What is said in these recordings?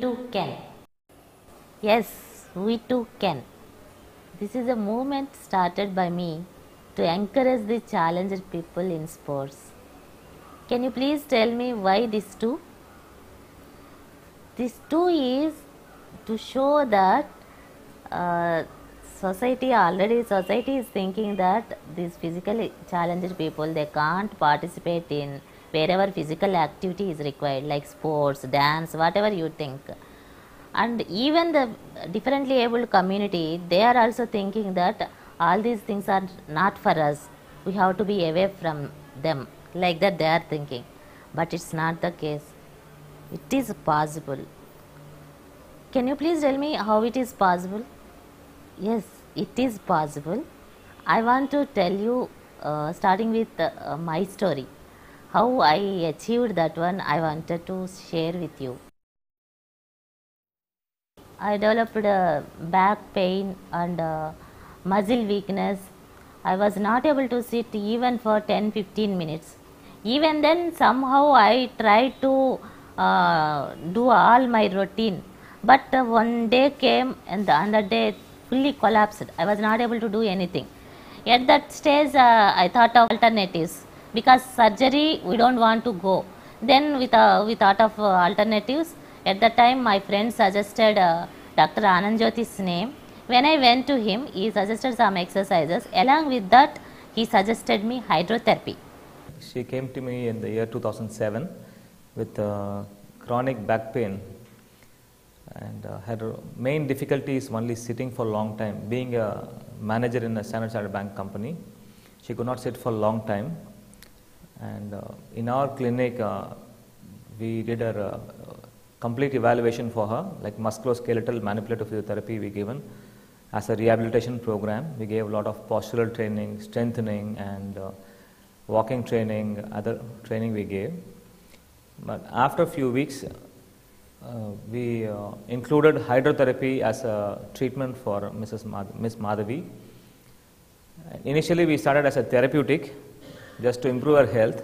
too can. Yes, we too can. This is a movement started by me to encourage the challenged people in sports. Can you please tell me why this too? This too is to show that uh, society is thinking that these physically challenged people, they can't participate in wherever physical activity is required, like sports, dance, whatever you think. And even the differently abled community, they are also thinking that all these things are not for us, we have to be away from them, like that they are thinking. But it's not the case. It is possible. Can you please tell me how it is possible? Yes, it is possible. I want to tell you, starting with my story, how I achieved that one. I wanted to share with you. I developed back pain and muscle weakness. I was not able to sit even for 10-15 minutes. Even then, somehow I tried to do all my routine. But one day came and the day fully collapsed. I was not able to do anything. At that stage, I thought of alternatives, because surgery we don't want to go. Then we thought of alternatives. At that time, my friend suggested Dr. Anand Jyoti's name. When I went to him, he suggested some exercises. Along with that, he suggested me hydrotherapy. She came to me in the year 2007 with chronic back pain, and her main difficulty is only sitting for a long time. Being a manager in a Standard Chartered Bank company, she could not sit for a long time. And in our clinic, we did a complete evaluation for her, like musculoskeletal manipulative physiotherapy we given as a rehabilitation program. We gave a lot of postural training, strengthening, and walking training, other training we gave. But after a few weeks, we included hydrotherapy as a treatment for Miss Madhavi. Initially, we started as a therapeutic, just to improve her health,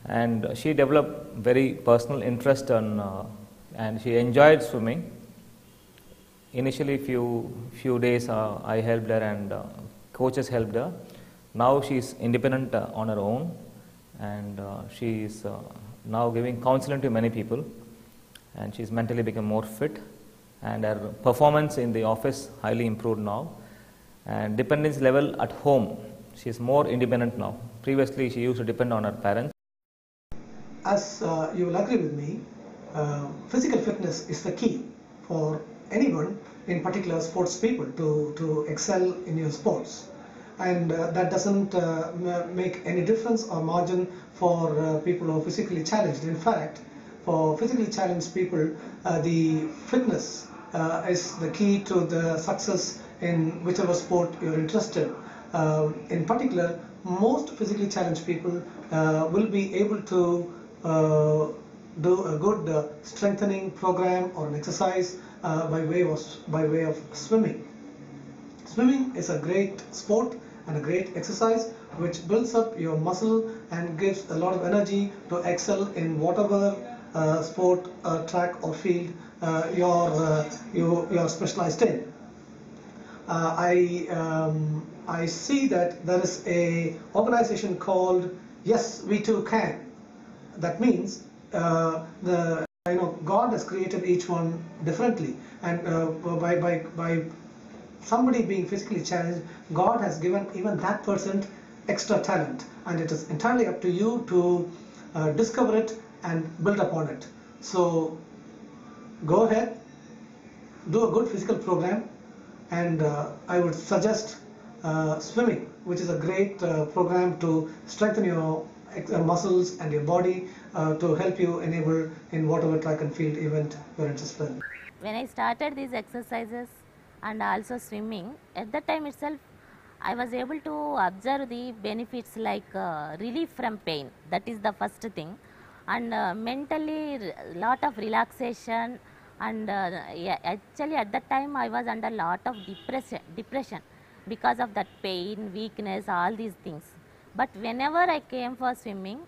and she developed very personal interest on, and she enjoyed swimming. Initially, few days I helped her, and coaches helped her. Now she is independent on her own, and she is now giving counseling to many people, and she's mentally become more fit, and her performance in the office highly improved now, and dependence level at home, she is more independent now. Previously she used to depend on her parents. As you will agree with me, physical fitness is the key for anyone, in particular sports people, to excel in your sports. And that doesn't make any difference or margin for people who are physically challenged. In fact, for physically challenged people, the fitness is the key to the success in whichever sport you're interested. In particular, most physically challenged people will be able to do a good strengthening program or an exercise by way of swimming. Swimming is a great sport and a great exercise which builds up your muscle and gives a lot of energy to excel in whatever sport, track or field you're specialized in. I see that there is a organization called Yes We Too Can. That means God has created each one differently, and by somebody being physically challenged, God has given even that person extra talent, and it is entirely up to you to discover it and build upon it. So go ahead, do a good physical program, and I would suggest swimming, which is a great program to strengthen your muscles and your body to help you enable in whatever track and field event you're interested in. When I started these exercises and also swimming, at that time itself, I was able to observe the benefits like relief from pain. That is the first thing, and mentally lot of relaxation. And yeah, actually at that time I was under lot of depression because of that pain, weakness, all these things. But whenever I came for swimming,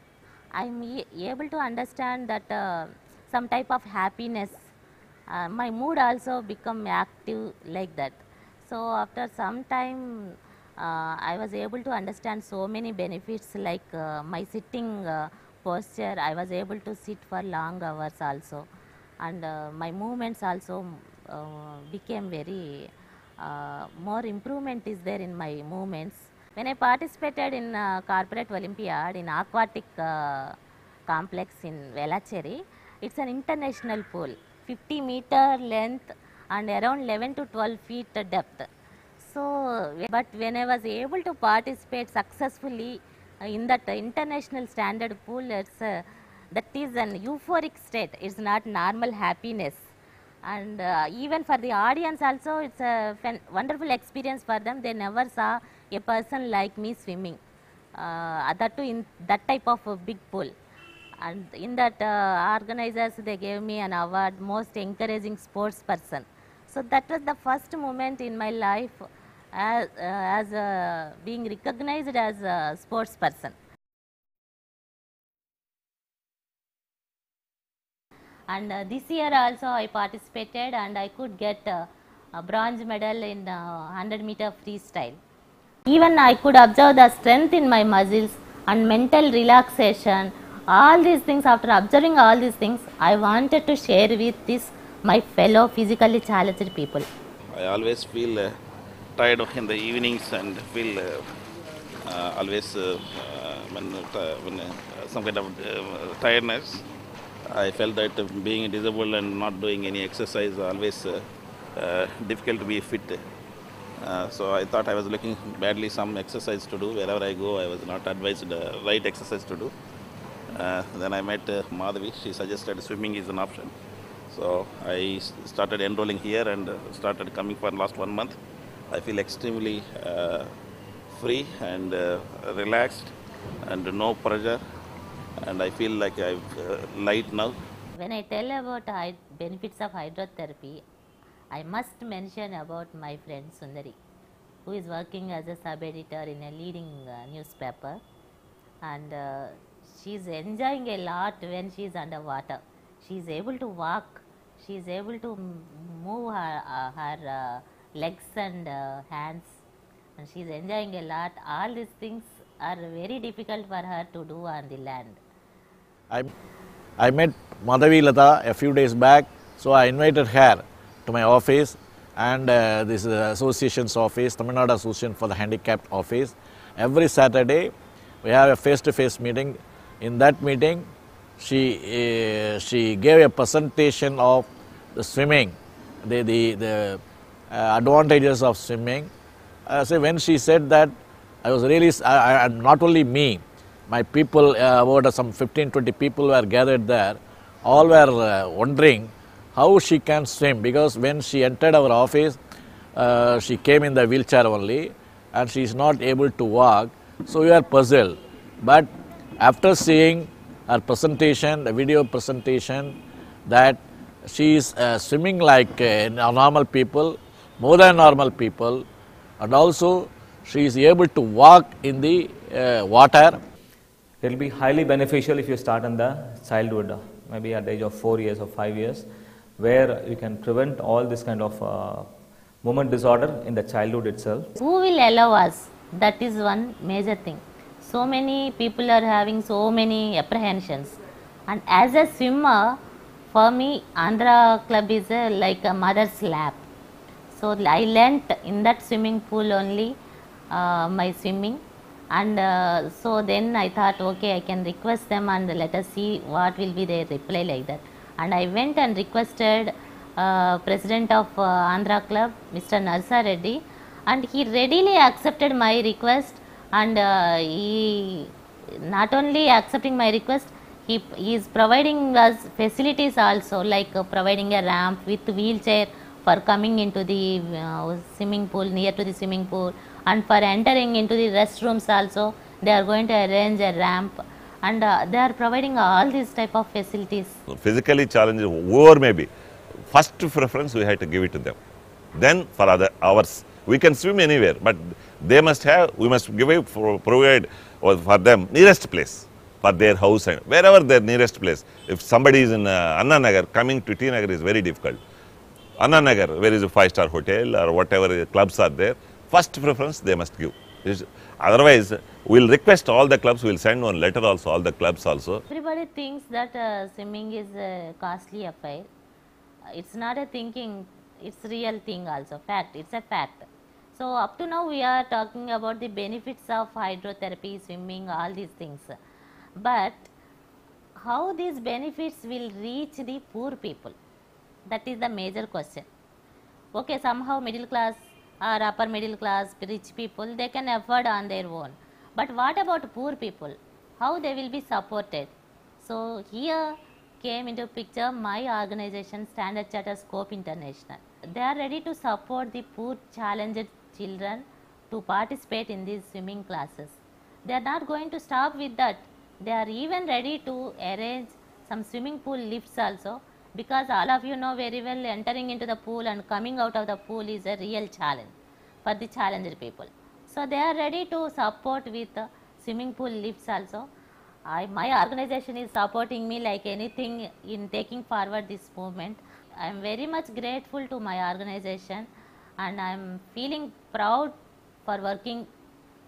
I'm able to understand that some type of happiness my mood also become active like that. So after some time, I was able to understand so many benefits like my sitting posture. I was able to sit for long hours also, and my movements also became very more improvement is there in my movements. When I participated in corporate Olympiad in aquatic complex in Velachery, it's an international pool, 50-meter length and around 11 to 12 feet depth. So, but when I was able to participate successfully in that international standard pool, that is an euphoric state. It's not normal happiness. And even for the audience also, it's a wonderful experience for them. They never saw a person like me swimming. That too in that type of a big pool. And in that organizers, they gave me an award, most encouraging sports person. So that was the first moment in my life as being recognized as a sports person. And this year also I participated and I could get a bronze medal in 100-meter freestyle. Even I could observe the strength in my muscles and mental relaxation. All these things, after observing all these things, I wanted to share with my fellow physically challenged people. I always feel tired in the evenings and feel always when some kind of tiredness. I felt that being disabled and not doing any exercise always difficult to be fit. So I thought I was looking badly some exercise to do. Wherever I go, I was not advised the right exercise to do. Then I met Madhavi. She suggested swimming is an option. So I started enrolling here and started coming for last 1 month. I feel extremely free and relaxed and no pressure. And I feel like I'm light now. When I tell about benefits of hydrotherapy, I must mention about my friend Sundari, who is working as a sub-editor in a leading newspaper, and she is enjoying a lot when she is underwater. She is able to walk, she is able to move her legs and hands, and she is enjoying a lot. All these things are very difficult for her to do on the land. I met Madhavi Lata a few days back, so I invited her to my office and this association's office, Tamil Nadu Association for the Handicapped office. Every Saturday we have a face-to-face meeting. In that meeting, she gave a presentation of the swimming, the advantages of swimming. So when she said that, I was really, not only me, my people, about some 15-20 people were gathered there, all were wondering how she can swim, because when she entered our office, she came in the wheelchair only and she is not able to walk, so we are puzzled. But after seeing her presentation, the video presentation, that she is swimming like normal people, more than normal people, and also she is able to walk in the water. It will be highly beneficial if you start in the childhood, maybe at the age of 4 years or 5 years, where you can prevent all this kind of movement disorder in the childhood itself. Who will allow us? That is one major thing. So many people are having so many apprehensions, and as a swimmer, for me, Andhra Club is like a mother's lap. So I learnt in that swimming pool only my swimming. And so then I thought, okay, I can request them and let us see what will be their reply like that. And I went and requested President of Andhra Club, Mr. Narsa Reddy, and he readily accepted my request. And he not only accepting my request, he is providing us facilities also, like providing a ramp with wheelchair for coming into the swimming pool, near to the swimming pool, and for entering into the restrooms also they are going to arrange a ramp, and they are providing all these type of facilities. Physically challenged, whoever may be, first preference we have to give it to them. Then for ours, we can swim anywhere, but they must have, we must provide for them nearest place for their house and wherever their nearest place. If somebody is in Anna Nagar, coming to T Nagar is very difficult. Anna Nagar, where is a five-star hotel or whatever clubs are there, first preference they must give. Otherwise, we'll request all the clubs, we'll send one letter also, all the clubs also. Everybody thinks that swimming is a costly affair. It's not a thinking, it's real thing also, fact, it's a fact. So up to now we are talking about the benefits of hydrotherapy, swimming, all these things. But how these benefits will reach the poor people? That is the major question. Okay, somehow middle class or upper middle class, rich people, they can afford on their own. But what about poor people? How they will be supported? So here came into picture my organization, Standard Chartered Scope International. They are ready to support the poor challenged children to participate in these swimming classes. They are not going to stop with that. They are even ready to arrange some swimming pool lifts also, because all of you know very well entering into the pool and coming out of the pool is a real challenge for the challenged people. So they are ready to support with swimming pool lifts also. My organization is supporting me like anything in taking forward this movement. I am very much grateful to my organization, and I am feeling proud for working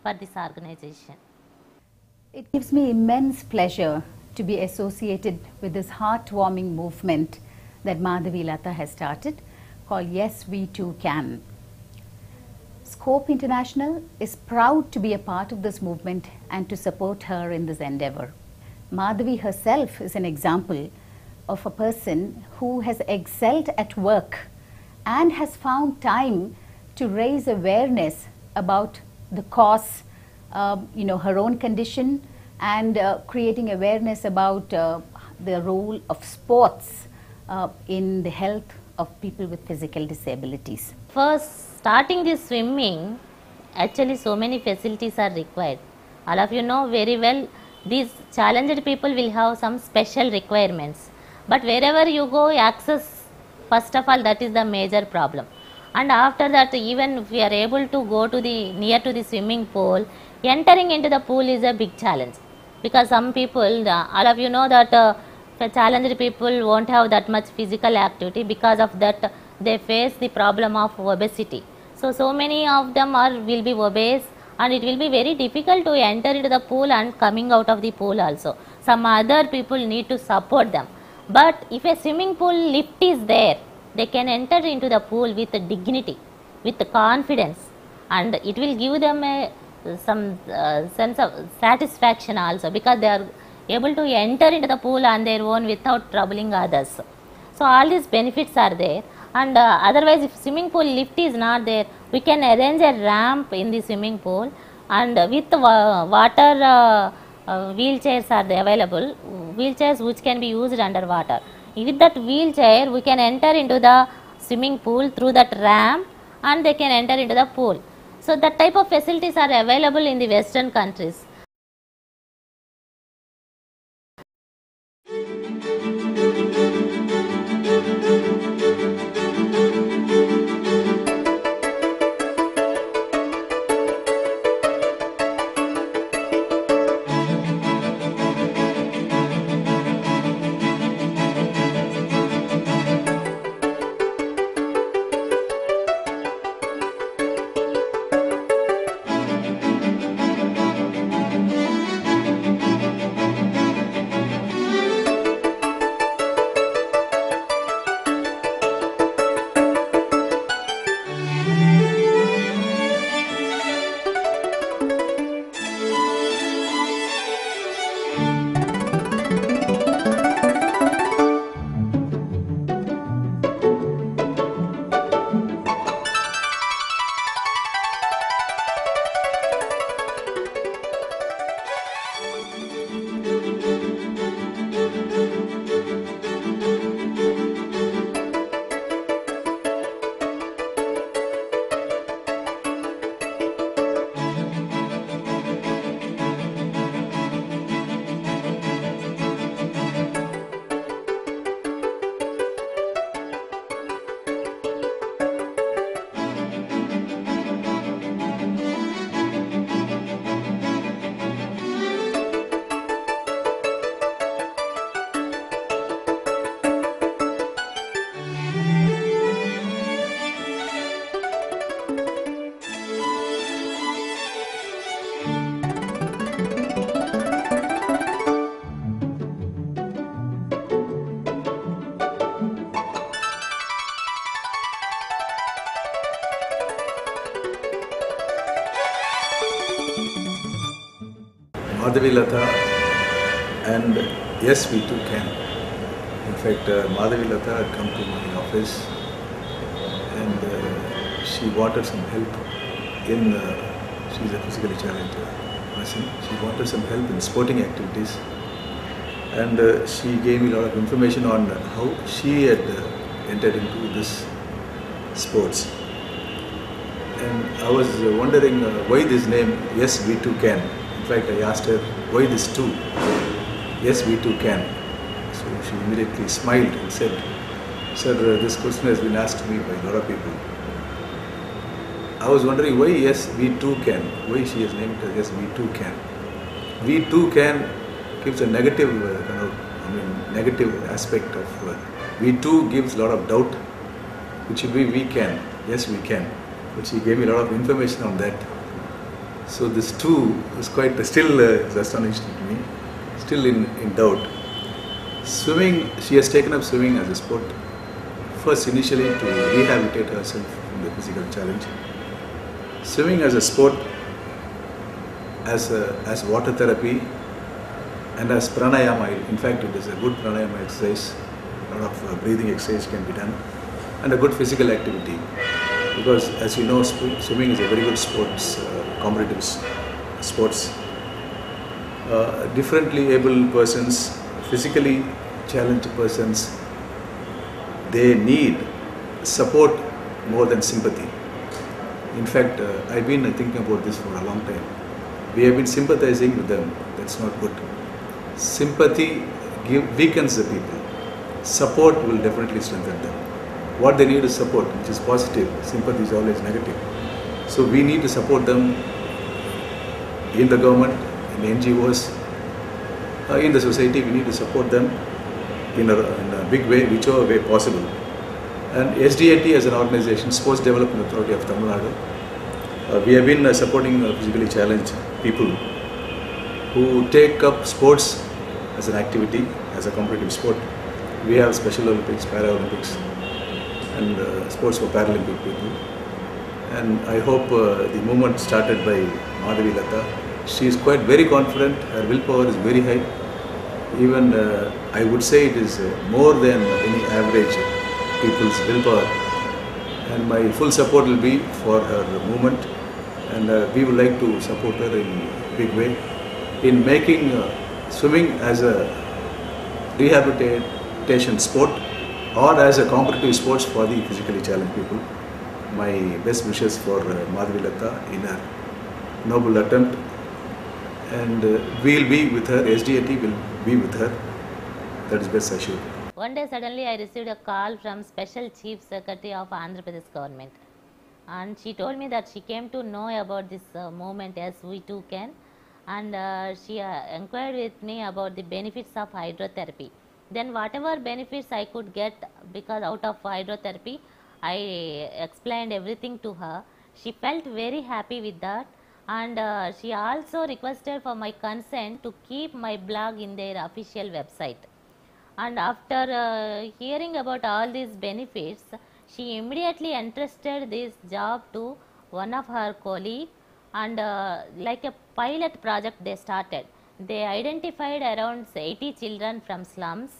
for this organization. It gives me immense pleasure to be associated with this heartwarming movement that Madhavi Lata has started called Yes We Too Can. Scope International is proud to be a part of this movement and to support her in this endeavor. Madhavi herself is an example of a person who has excelled at work and has found time to raise awareness about the cause, her own condition, and creating awareness about the role of sports in the health of people with physical disabilities. First, starting this swimming, actually so many facilities are required. All of you know very well, these challenged people will have some special requirements. But wherever you go, access, first of all, that is the major problem. And after that, even if we are able to go to near to the swimming pool, entering into the pool is a big challenge. Because some people, all of you know that challenged people won't have that much physical activity. Because of that, they face the problem of obesity. So many of them will be obese, and it will be very difficult to enter into the pool and coming out of the pool also. Some other people need to support them. But if a swimming pool lift is there, they can enter into the pool with dignity, with confidence, and it will give them some sense of satisfaction also, because they are able to enter into the pool on their own without troubling others. So all these benefits are there. And otherwise, if swimming pool lift is not there, we can arrange a ramp in the swimming pool, and with water wheelchairs are available, wheelchairs which can be used under water. With that wheelchair, we can enter into the swimming pool through that ramp, and they can enter into the pool. So that type of facilities are available in the Western countries. Madhavi Lata and yes, we too can. In fact, Madhavi Lata had come to my office and she wanted some help in, she's a physically challenged person, she wanted some help in sporting activities, and she gave me a lot of information on how she had entered into this sports. And I was wondering why this name, Yes We Too Can. In fact, I asked her, why this too? Yes, we too can. So she immediately smiled and said, sir, this question has been asked to me by a lot of people. I was wondering why yes, we too can. Why she has named it yes, we too can. We too can gives a negative negative aspect of we too gives a lot of doubt, which should be we can. Yes, we can. But she gave me a lot of information on that. So this too is quite still astonishing to me, still in doubt. Swimming, she has taken up swimming as a sport. First initially to rehabilitate herself from the physical challenge. Swimming as a sport, as water therapy and as pranayama. In fact, it is a good pranayama exercise. A lot of breathing exercise can be done and a good physical activity. Because as you know, swimming is a very good sports, competitive sports. Differently able persons, physically challenged persons, they need support more than sympathy. In fact, I've been thinking about this for a long time. We have been sympathizing with them. That's not good. Sympathy weakens the people. Support will definitely strengthen them. What they need is support, which is positive. Sympathy is always negative. So we need to support them in the government, in the NGOs, in the society. We need to support them in a big way, whichever way possible. And SDNT as an organization, Sports Development Authority of Tamil Nadu, we have been supporting physically challenged people who take up sports as an activity, as a competitive sport. We have Special Olympics, Paralympics, and sports for Paralympic people. And I hope the movement started by Madhavi Lata. She is quite very confident, her willpower is very high. Even I would say it is more than any average people's willpower. And my full support will be for her movement, and we would like to support her in a big way in making swimming as a rehabilitation sport or as a competitive sports for the physically challenged people. My best wishes for Madhavi Lata in her noble attempt, and we'll be with her, SDNT will be with her, that is best assured. One day suddenly I received a call from Special Chief Secretary of Andhra Pradesh government, and she told me that she came to know about this movement as we too can, and she inquired with me about the benefits of hydrotherapy. Then whatever benefits I could get because out of hydrotherapy, I explained everything to her. She felt very happy with that, and she also requested for my consent to keep my blog in their official website. And after hearing about all these benefits, she immediately entrusted this job to one of her colleagues, and like a pilot project they started. They identified around 80 children from slums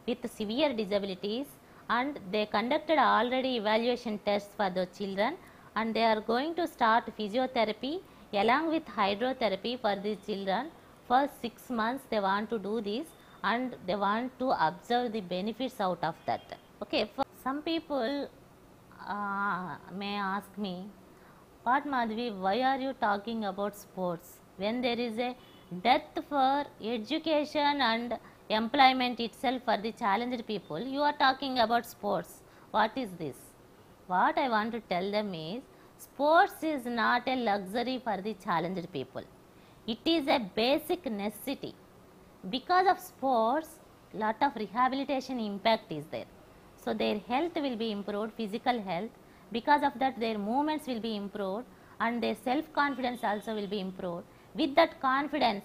with severe disabilities, and they conducted already evaluation tests for those children, and they are going to start physiotherapy along with hydrotherapy for these children. For 6 months they want to do this, and they want to observe the benefits out of that. Okay, for some people may ask me, what Madhavi, why are you talking about sports when there is a death for education and employment itself for the challenged people? You are talking about sports. What is this? What I want to tell them is, sports is not a luxury for the challenged people. It is a basic necessity. Because of sports, lot of rehabilitation impact is there. So their health will be improved, physical health. Because of that, their movements will be improved, and their self-confidence also will be improved. With that confidence,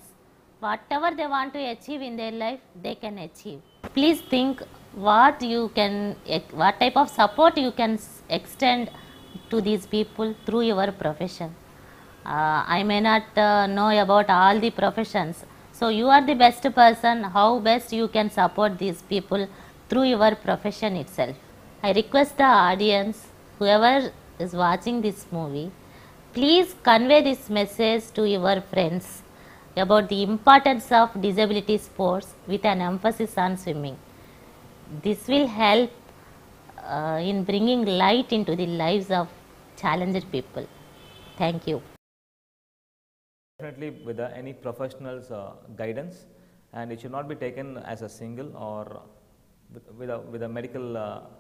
whatever they want to achieve in their life, they can achieve. Please think what type of support you can extend to these people through your profession. I may not know about all the professions. So you are the best person, how best you can support these people through your profession itself. I request the audience, whoever is watching this movie, please convey this message to your friends about the importance of disability sports with an emphasis on swimming. This will help in bringing light into the lives of challenged people. Thank you. Definitely with any professional's guidance, and it should not be taken as a single, or with a medical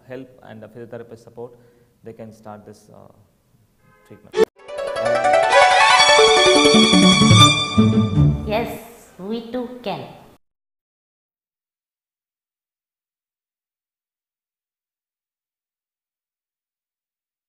help and a physiotherapist support, they can start this treatment. Yes, we too can.